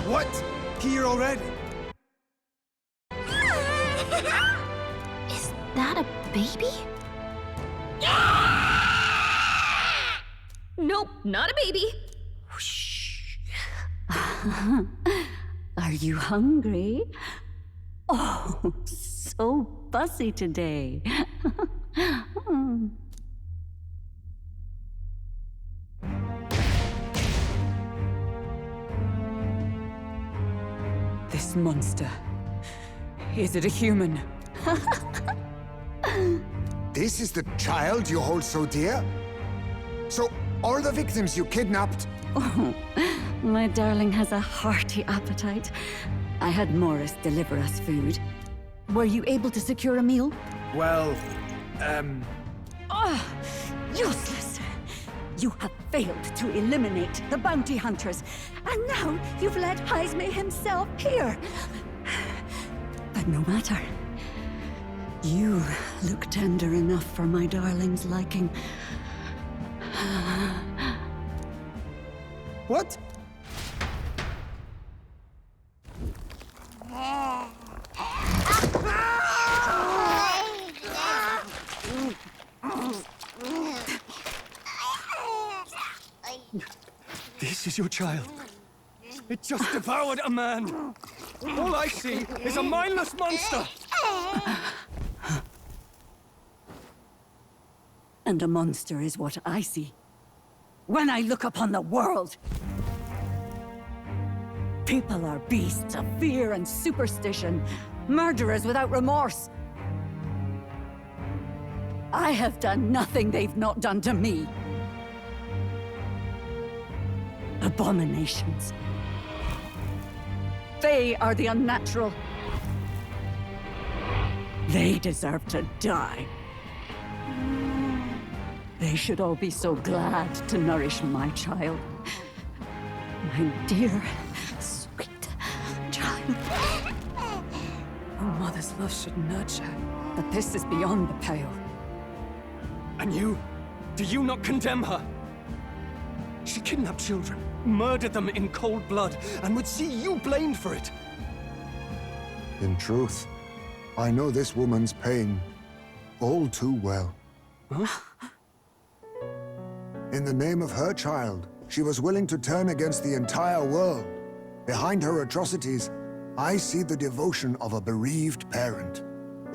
What? Here already? Is that a baby? Nope, not a baby. Are you hungry? Oh, so fussy today. This monster. Is it a human? This is the child you hold so dear? So, all the victims you kidnapped? Oh, my darling has a hearty appetite. I had Morris deliver us food. Were you able to secure a meal? Well, Oh, useless! You have failed to eliminate the bounty hunters, and now you've led Heisme himself here. But no matter. You look tender enough for my darling's liking. what? This is your child. It just devoured a man. All I see is a mindless monster. And a monster is what I see when I look upon the world. People are beasts of fear and superstition, murderers without remorse. I have done nothing they've not done to me. Abominations. They are the unnatural. They deserve to die. They should all be so glad to nourish my child. My dear, sweet child. A mother's love should nurture, but this is beyond the pale. And you? Do you not condemn her? She kidnapped children, murdered them in cold blood, and would see you blamed for it. In truth, I know this woman's pain all too well. Huh? In the name of her child, she was willing to turn against the entire world. Behind her atrocities, I see the devotion of a bereaved parent.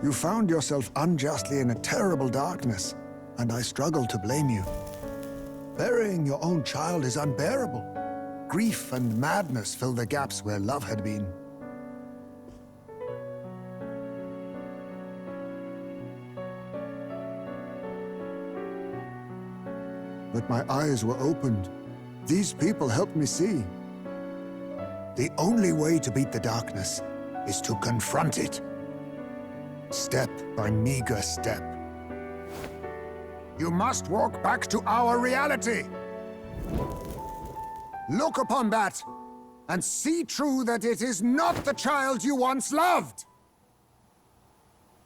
You found yourself unjustly in a terrible darkness, and I struggle to blame you. Burying your own child is unbearable. Grief and madness fill the gaps where love had been. But my eyes were opened. These people helped me see. The only way to beat the darkness is to confront it. Step by meager step. You must walk back to our reality. Look upon that, and see true that it is not the child you once loved.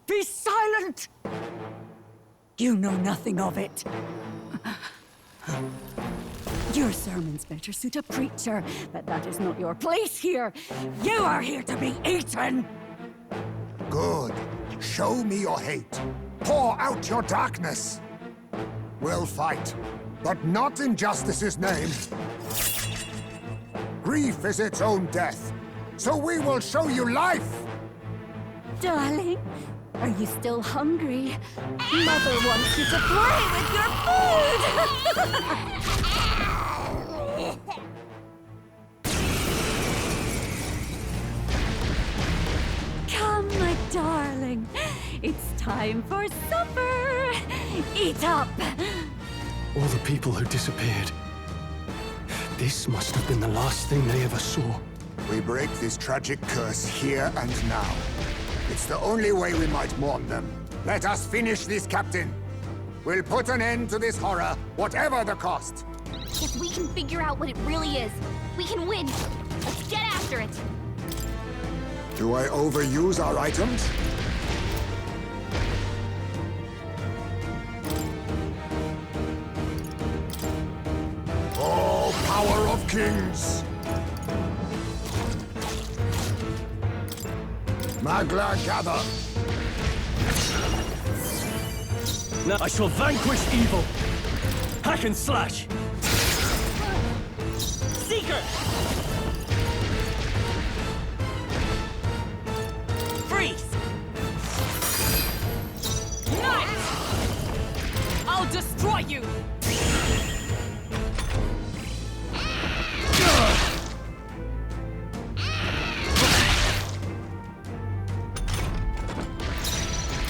Be silent! You know nothing of it. Your sermons better suit a preacher, but that is not your place here. You are here to be eaten! Good. Show me your hate. Pour out your darkness. We'll fight, but not in justice's name. Grief is its own death, so we will show you life! Darling, are you still hungry? Mother wants you to play with your food! Come, my darling. It's time for supper. Eat up. All the people who disappeared. This must have been the last thing they ever saw. We break this tragic curse here and now. It's the only way we might mourn them. Let us finish this, Captain. We'll put an end to this horror, whatever the cost. If we can figure out what it really is, we can win. Let's get after it. Do I overuse our items? Oh, power of kings! Magla gather. Now I shall vanquish evil. Hack and slash. Seeker! Freeze! Knight! I'll destroy you!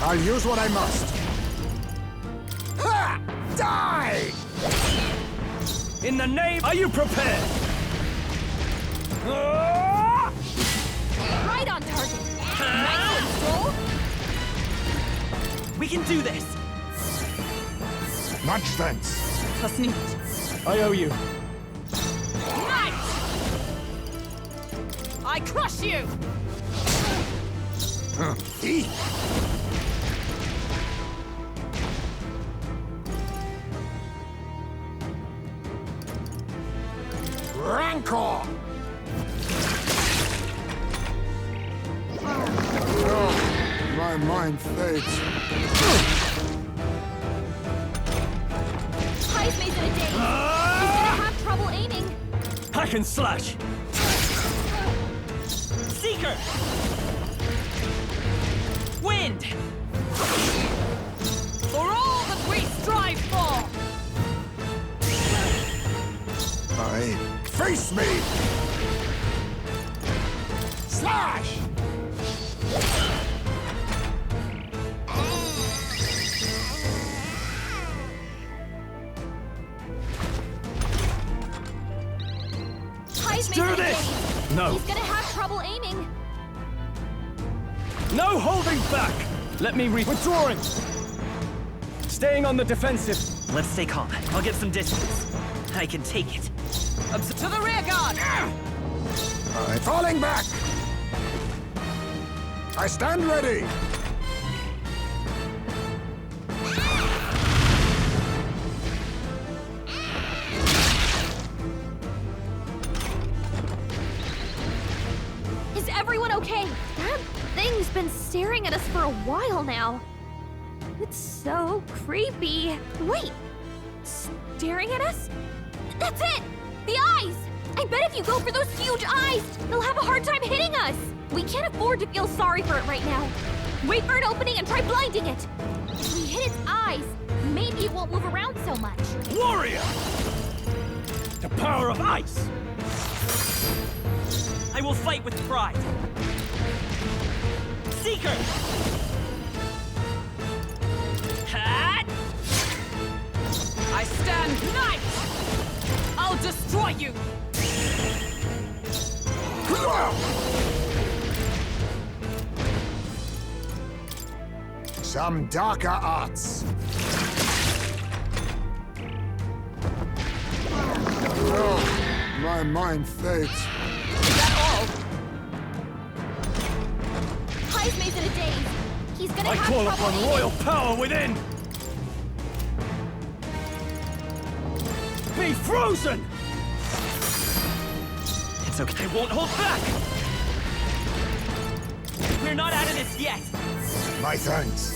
I'll use what I must. Ha! Die! In the name, are you prepared? Right on target. Nice control. We can do this! Much thanks. Das nicht. I owe you. Knight! I crush you! Eat. Rancor! Oh, my mind fades. He's made it a day. He's gonna have trouble aiming. Hack and slash. Seeker! Wind! For all that we strive for! Face me! Slash! He's Do made it a this! day. No. He's gonna have trouble aiming. No holding back! Let me withdrawing! Staying on the defensive. Let's stay calm. I'll get some distance. I can take it. To the rear guard! Falling back! I stand ready! Is everyone okay? That thing's been staring at us for a while now. It's so creepy. Wait, staring at us? That's it! The eyes! I bet if you go for those huge eyes, they'll have a hard time hitting us. We can't afford to feel sorry for it right now. Wait for an opening and try blinding it. If we hit its eyes, maybe it won't move around so much. Warrior! The power of ice! I will fight with pride. Seeker! Hat! I stand knight! I'll destroy you! Some darker arts. Oh, my mind fades. Is that all? He's made it a daze. He's gonna I have call trouble upon aiming. royal power within! Be frozen! It's okay. I won't hold back! We're not out of this yet! My thanks.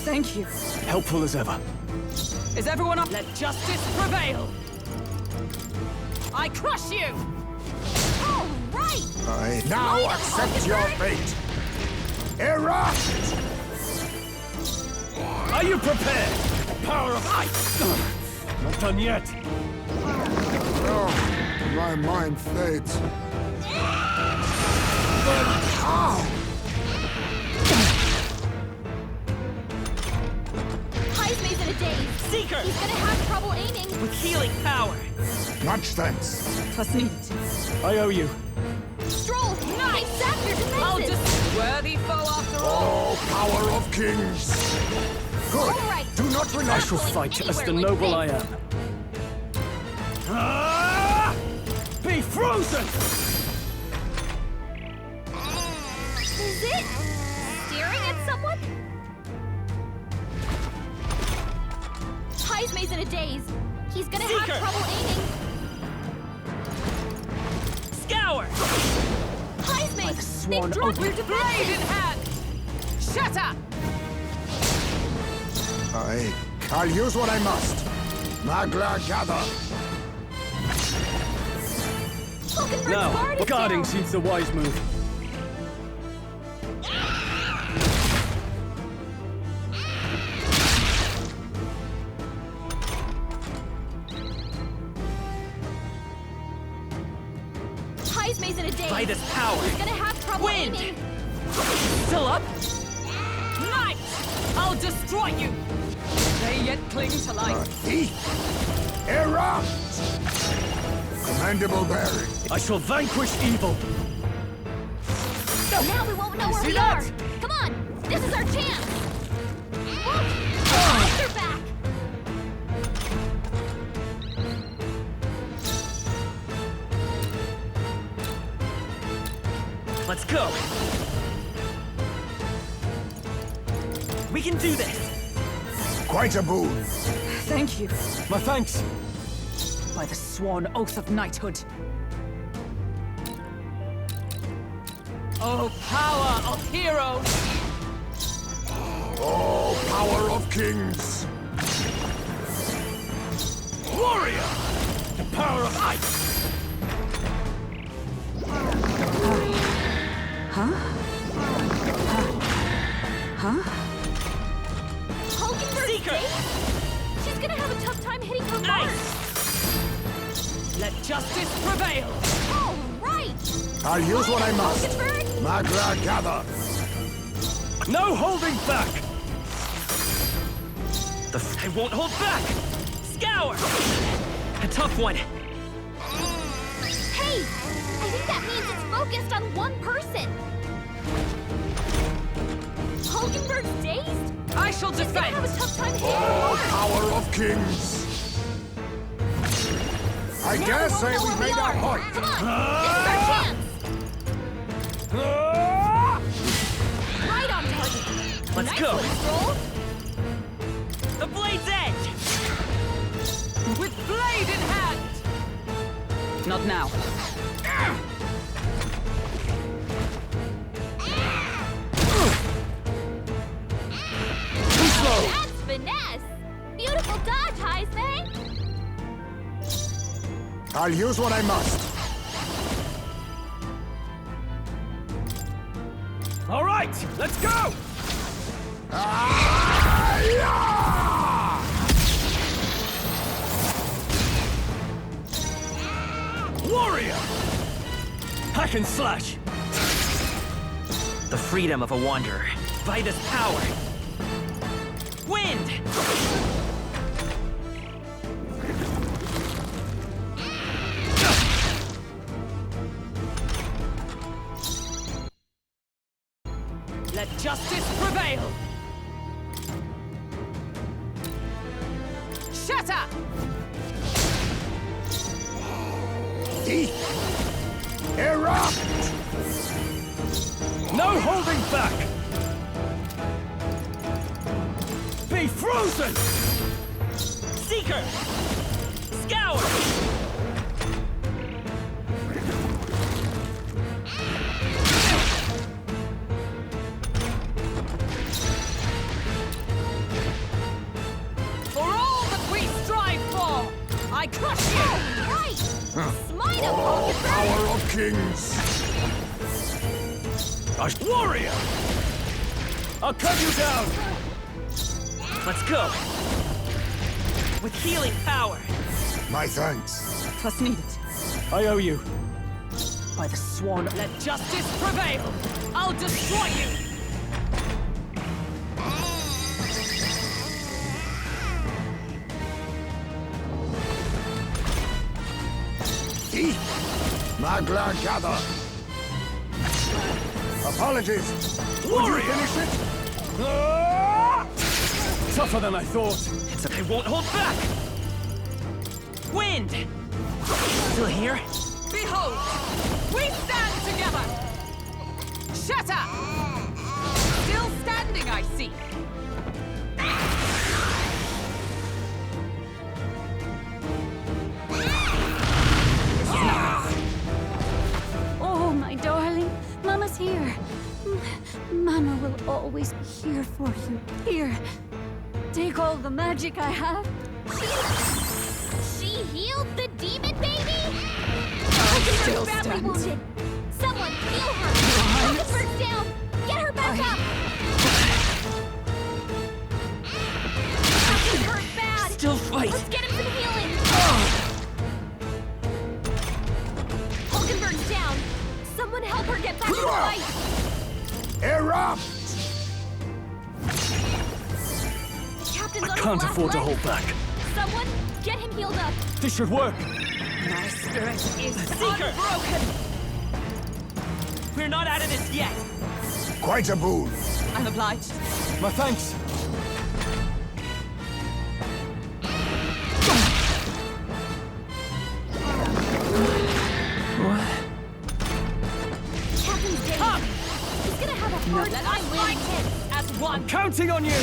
Thank you. Helpful as ever. Is everyone up? Let justice prevail! I crush you! All right! I now Light 'em, accept your Mockingbird. fate. Erupt! Are you prepared? Power of ice! Not done yet. Oh, my mind fades. But how? He's made it a daze. Seeker! He's gonna have trouble aiming. With healing power! Much thanks. Was nicht. I owe you. Stroll, nice! Zap your I'll defenses! just worthy foe after all! Oh, power of kings! Good. All right. Do not I relax. shall fight as the Anywhere like noble I this. am. Ah! Be frozen! Is it staring at someone? He's made it a daze. He's gonna Seeker. have trouble aiming. Scour! He's made. They've sworn dropped oath. your Blade in defenses. hand! Shatter! I'll use what I must. Magla gather. Now, guarding seems the wise move. Heismay's in a daze. By this power. He's gonna have trouble Wind! aiming. Still up? Night! I'll destroy you! They yet cling to life. Erupt! Commendable bearing. I shall vanquish evil. Now we won't know where See we that? are. Come on, this is our chance. Look, our eyes are back. Let's go. We can do this. Quite a boon. Thank you. My thanks. By the sworn oath of knighthood. Oh, power of heroes! Oh, power of kings. Warrior! The power of ice! Hulkenberg's Seeker! daze? She's gonna have a tough time hitting her mark. Let justice prevail! All right. I'll use what I must. Hulkenberg? Magla gather. No holding back! I won't hold back! Scour! A tough one. Hey, I think that means it's focused on one person. Hulkenberg's dazed? I shall She's gonna have a defend! tough time hitting her Oh, mark. power of kings. I Now dare we won't say know we where made we our are. point. Come on, this is our chance. Right on target. Let's Nice go. one, Stroll. The blade's edge! With blade in hand! Not now. That's finesse. Beautiful dodge, Heismay. I'll use what I must. All right, let's go! Warrior! Hack and slash! The freedom of a wanderer. By this power. Wind! Let justice prevail! Shatter! Erupt! No holding back! Be frozen! Seeker! Scour! For all that we strive for, I crush you! Right. Smite him, Oh, Hulkenberg. power of kings. Warrior! I'll cut you down! Let's go! With healing power! My thanks. Twas needed. I owe you. By the sworn, let justice prevail! I'll destroy you! Magla gather. Apologies. Would you finish it? Tougher than I thought. I won't hold back! Wind! Still here? Behold! We stand together! Shatter! Still standing, I see. Oh, my darling. Mama's here. Mama will always be here for you. Here, take all the magic I have. She healed the demon baby? Still Badly stands. wounded. Someone heal her. Rosenberg's down. Get her back up. She's hurt bad. Still fight. Let's get him some healing. Hulkenberg's down. Someone help her get back to the fight. Erupt! Captain's I on his can't last afford to leg. hold back. Someone get him healed up. This should work. My spirit is Seeker! unbroken. We're not out of this yet. Quite a boon. I'm obliged. My thanks. Captain's down. He's gonna have a hard time landing hits. As one. Counting on you!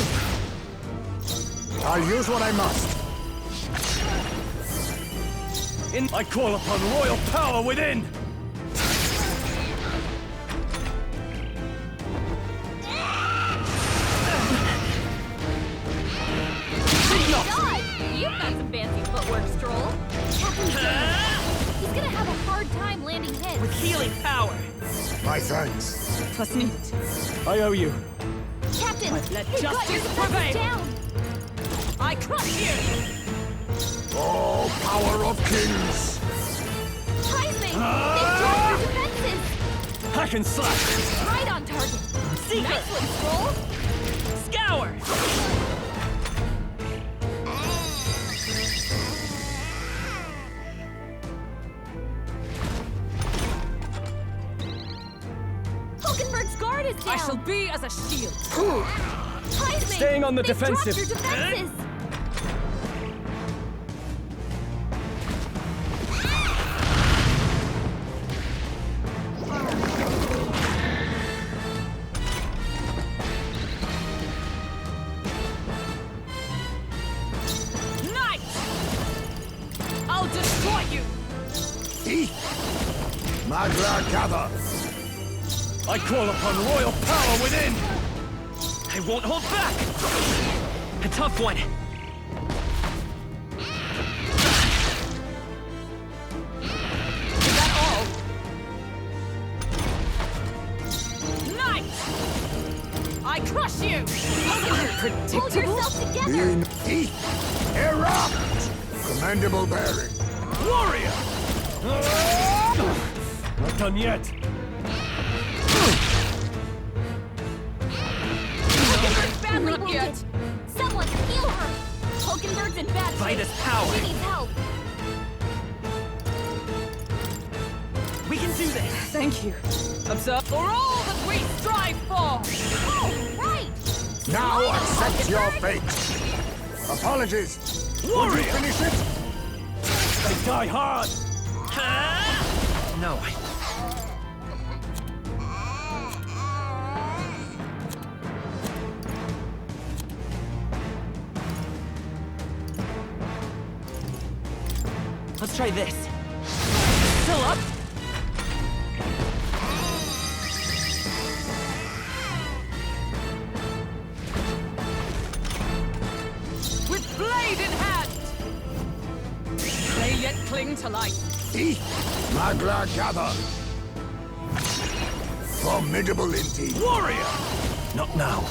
I'll use what I must. I call upon royal power within! God! You've got some fancy footwork, Stroll. Captain's down. He's gonna have a hard time landing hits. With healing power. My thanks. Twas neat. I owe you. Captain, Let you've got justice your defenses prevail. down. I crush you. Oh, power of kings! Heisman, they've dropped your defenses. Hack and slash! Right on target. Seeker! Nice one, Stroll. Scour! Hulkenberg's guard is down. I shall be as a shield. Heisman, Staying on the they've dropped defensive. your defenses. Knight! I'll destroy you. Magla gather! I call upon royal power within! I won't hold back! A tough one. Is that all? Knight! I crush you. Hold yourself together. In erupt! Commendable bearing. Warrior! Not done yet. Hulkenberg's badly Not wounded. yet. Someone heal her. Hulkenberg's in bad shape. Vitus power. She needs help. We can do this! Thank you. Observe for all that we strive for. Oh, right. Now Smile, accept your Hulkenberg. fate. Apologies. Would you Warrior! finish it? They die hard! No. Let's try this. Still up? With blade in hand. They yet cling to life. Magla gather! Formidable indeed. Warrior! Not now.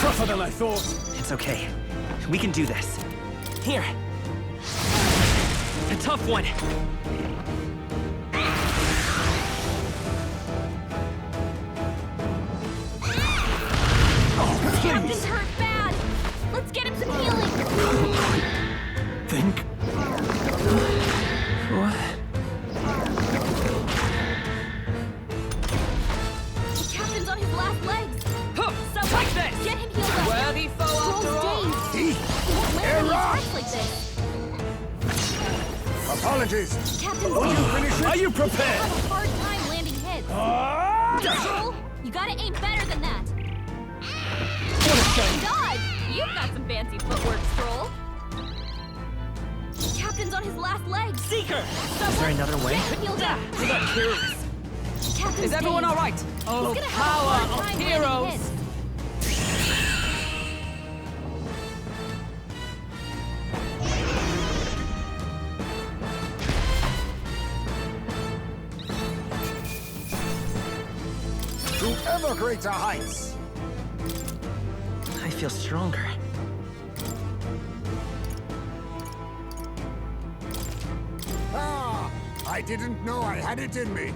Tougher than I thought. It's okay. We can do this. Here. A tough one. Captain's hurt bad. Let's get him some healing. Think? What? The captain's on his last legs. Someone Take this! Get him healed up. worthy foe Stroll's after all. dazed. He won't land when he attacks like this. Apologies. Captain's Will you down. finish Are it? you He'll prepared? have a hard time landing hits. Stroll, you gotta aim better than that. What a shame. God, you've got some fancy footwork, Stroll. Captain's on his last legs. Seeker! Is there another way? Get him healed up. I got careless. Captain Is everyone Stain. alright? Oh, He's gonna have a hard power of time landing heroes! hits. To ever greater heights! I feel stronger. Ah! I didn't know I had it in me.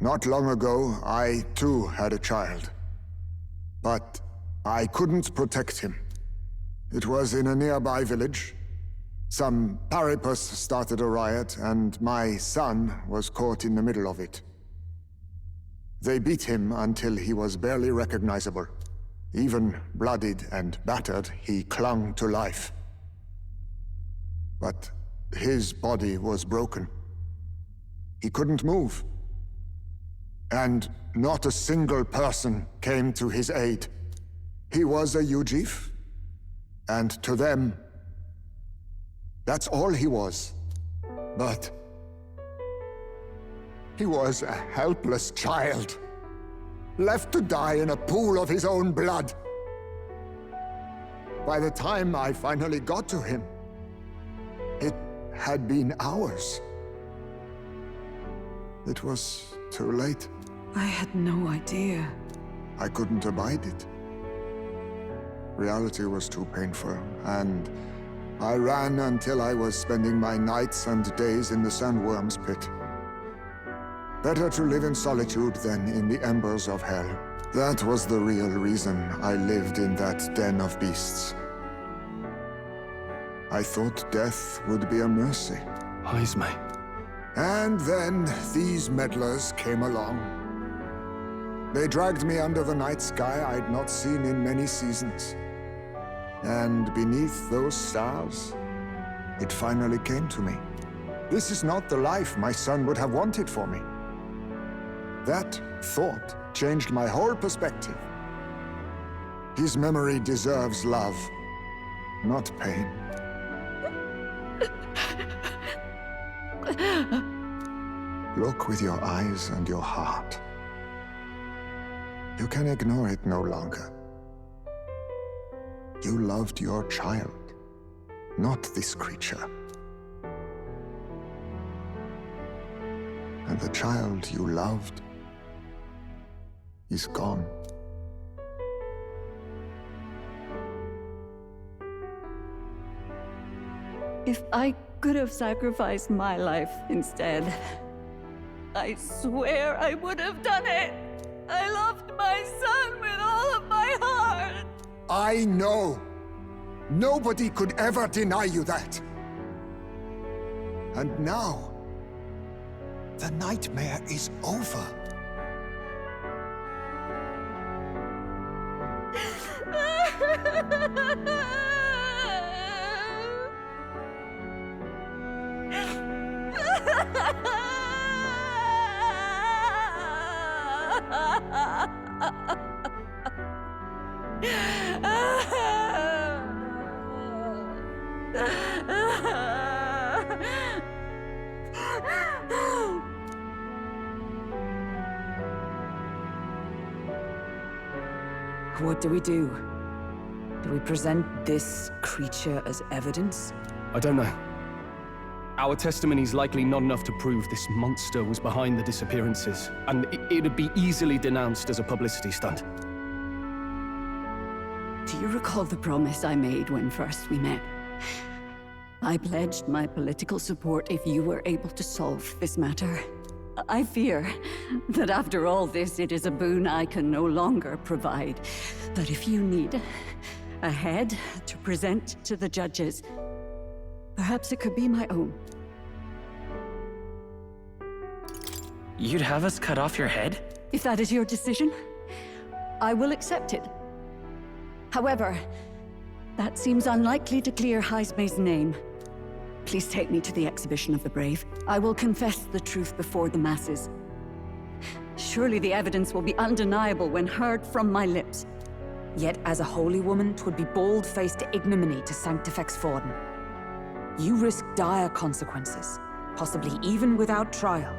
Not long ago, I too had a child. But I couldn't protect him. It was in a nearby village. Some paripus started a riot, and my son was caught in the middle of it. They beat him until he was barely recognizable. Even bloodied and battered, he clung to life. But his body was broken. He couldn't move. And not a single person came to his aid. He was a Ujif, and to them, that's all he was. But he was a helpless child, left to die in a pool of his own blood. By the time I finally got to him, it had been hours. It was too late. I had no idea. I couldn't abide it. Reality was too painful, and I ran until I was spending my nights and days in the sandworm's pit. Better to live in solitude than in the embers of hell. That was the real reason I lived in that den of beasts. I thought death would be a mercy. Jaime. And then these meddlers came along. They dragged me under the night sky I'd not seen in many seasons. And beneath those stars, it finally came to me. This is not the life my son would have wanted for me. That thought changed my whole perspective. His memory deserves love, not pain. Look with your eyes and your heart. You can ignore it no longer. You loved your child, not this creature. And the child you loved is gone. If I could have sacrificed my life instead, I swear I would have done it. I loved my son with all of my heart. I know. Nobody could ever deny you that. And now, the nightmare is over. What do we do? Do we present this creature as evidence? I don't know. Our testimony's likely not enough to prove this monster was behind the disappearances, and it'd be easily denounced as a publicity stunt. Do you recall the promise I made when first we met? I pledged my political support if you were able to solve this matter. I fear that after all this, it is a boon I can no longer provide. But if you need a head to present to the judges, perhaps it could be my own. You'd have us cut off your head? If that is your decision, I will accept it. However, that seems unlikely to clear Jaimes's name. Please take me to the exhibition of the brave. I will confess the truth before the masses. surely the evidence will be undeniable when heard from my lips. Yet as a holy woman, 'twould be bold-faced ignominy to sanctifex Forden. You risk dire consequences, possibly even without trial.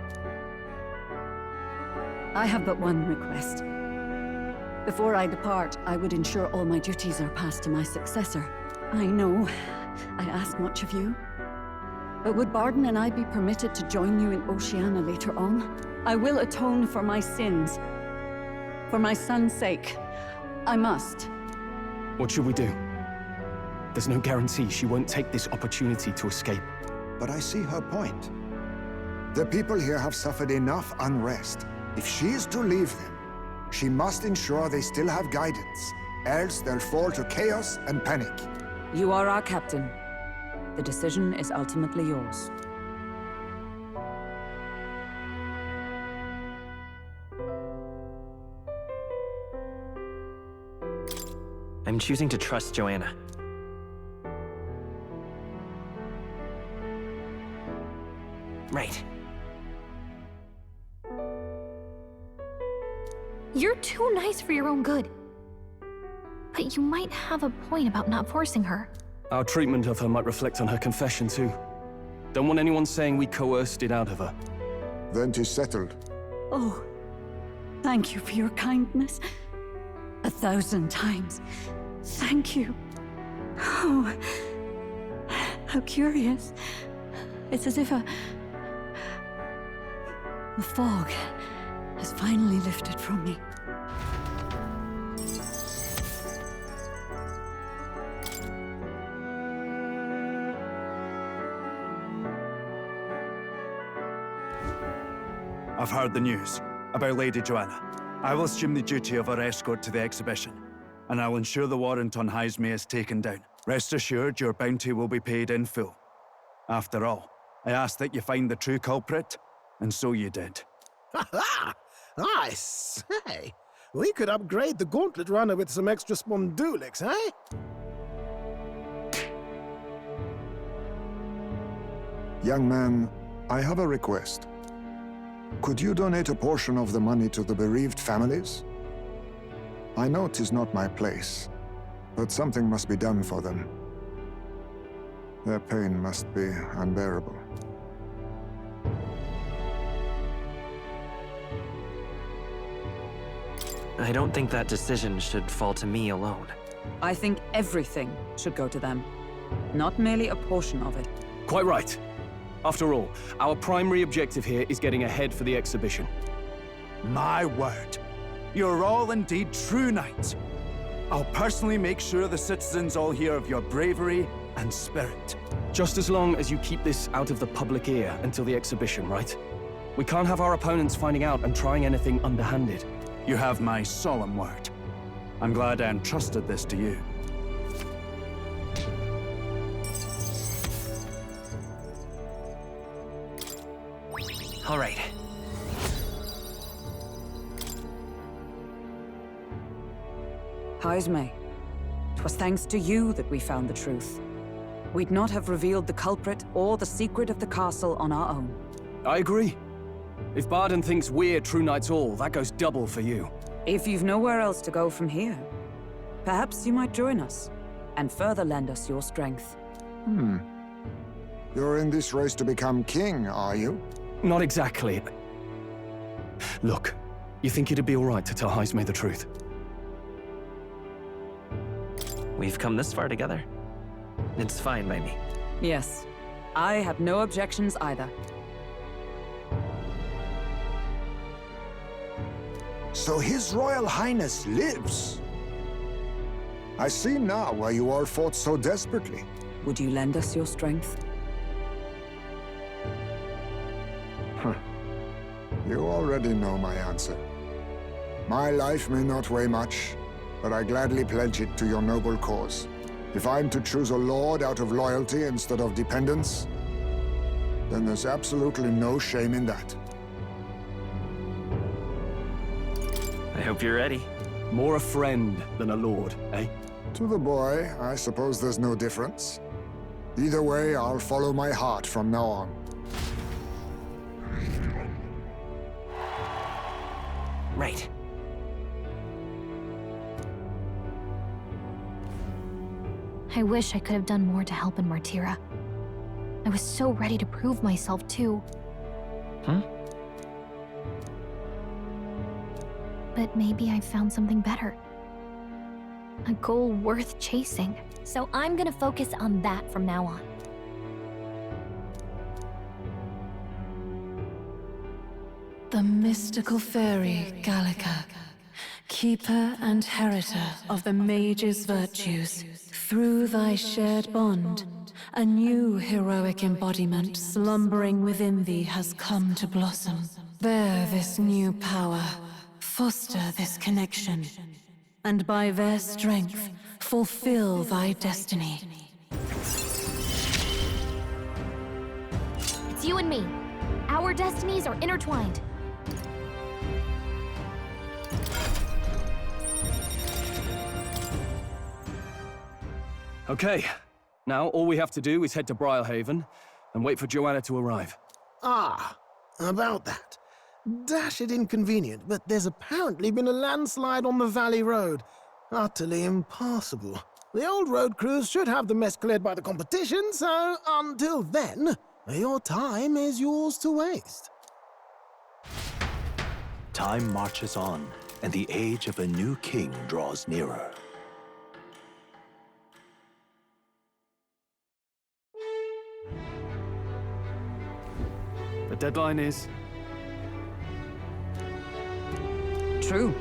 I have but one request. Before I depart, I would ensure all my duties are passed to my successor. I know I ask much of you, but would Barden and I be permitted to join you in Oceania later on? I will atone for my sins. For my son's sake, I must. What should we do? There's no guarantee she won't take this opportunity to escape. But I see her point. The people here have suffered enough unrest. If she is to leave them, she must ensure they still have guidance, else they'll fall to chaos and panic. You are our captain. The decision is ultimately yours. I'm choosing to trust Joanna. Right. You're too nice for your own good. But you might have a point about not forcing her. Our treatment of her might reflect on her confession too. Don't want anyone saying we coerced it out of her. Then 'tis settled. Oh, thank you for your kindness. 1,000 times. Thank you. Oh, how curious. It's as if the fog has finally lifted from me. I've heard the news about Lady Joanna. I will assume the duty of her escort to the exhibition, and I'll ensure the warrant on Jaime is taken down. Rest assured, your bounty will be paid in full. After all, I asked that you find the true culprit, and so you did. Ha! I say, we could upgrade the gauntlet runner with some extra spondulics, eh? Young man, I have a request. Could you donate a portion of the money to the bereaved families? I know 'tis not my place, but something must be done for them. Their pain must be unbearable. I don't think that decision should fall to me alone. I think everything should go to them, not merely a portion of it. Quite right. After all, our primary objective here is getting ahead for the exhibition. My word. You're all indeed true knights. I'll personally make sure the citizens all hear of your bravery and spirit. Just as long as you keep this out of the public ear until the exhibition, right? We can't have our opponents finding out and trying anything underhanded. You have my solemn word. I'm glad I entrusted this to you. All right. Jaime, 'twas thanks to you that we found the truth. We'd not have revealed the culprit or the secret of the castle on our own. I agree. If Barden thinks we're True Knights all, that goes double for you. If you've nowhere else to go from here, perhaps you might join us and further lend us your strength. You're in this race to become king, are you? Not exactly. Look, you think it'd be all right to tell Jaime the truth? We've come this far together. It's fine by me. Yes, I have no objections either. So His Royal Highness lives. I see now why you all fought so desperately. Would you lend us your strength? You already know my answer. My life may not weigh much, but I gladly pledge it to your noble cause. If I'm to choose a lord out of loyalty instead of dependence, then there's absolutely no shame in that. I hope you're ready. More a friend than a lord, eh? To the boy, I suppose there's no difference. Either way, I'll follow my heart from now on. Right. I wish I could have done more to help in Martira. I was so ready to prove myself, too. Hmm? But maybe I found something better. A goal worth chasing. So I'm gonna focus on that from now on. The mystical fairy, Gallica, keeper and heritor of the mage's virtues, through thy shared bond, a new heroic embodiment slumbering within thee has come to blossom. Bear this new power, foster this connection, and by their strength, fulfill thy destiny. It's you and me. Our destinies are intertwined. Okay, now all we have to do is head to Briarhaven and wait for Joanna to arrive. Ah, about that. Dashed inconvenient, but there's apparently been a landslide on the Valley Road. Utterly impassable. The old road crews should have the mess cleared by the competition, so until then, your time is yours to waste. Time marches on, and the age of a new king draws nearer. The deadline is... True.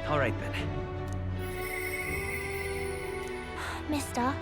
All right, then. Mister,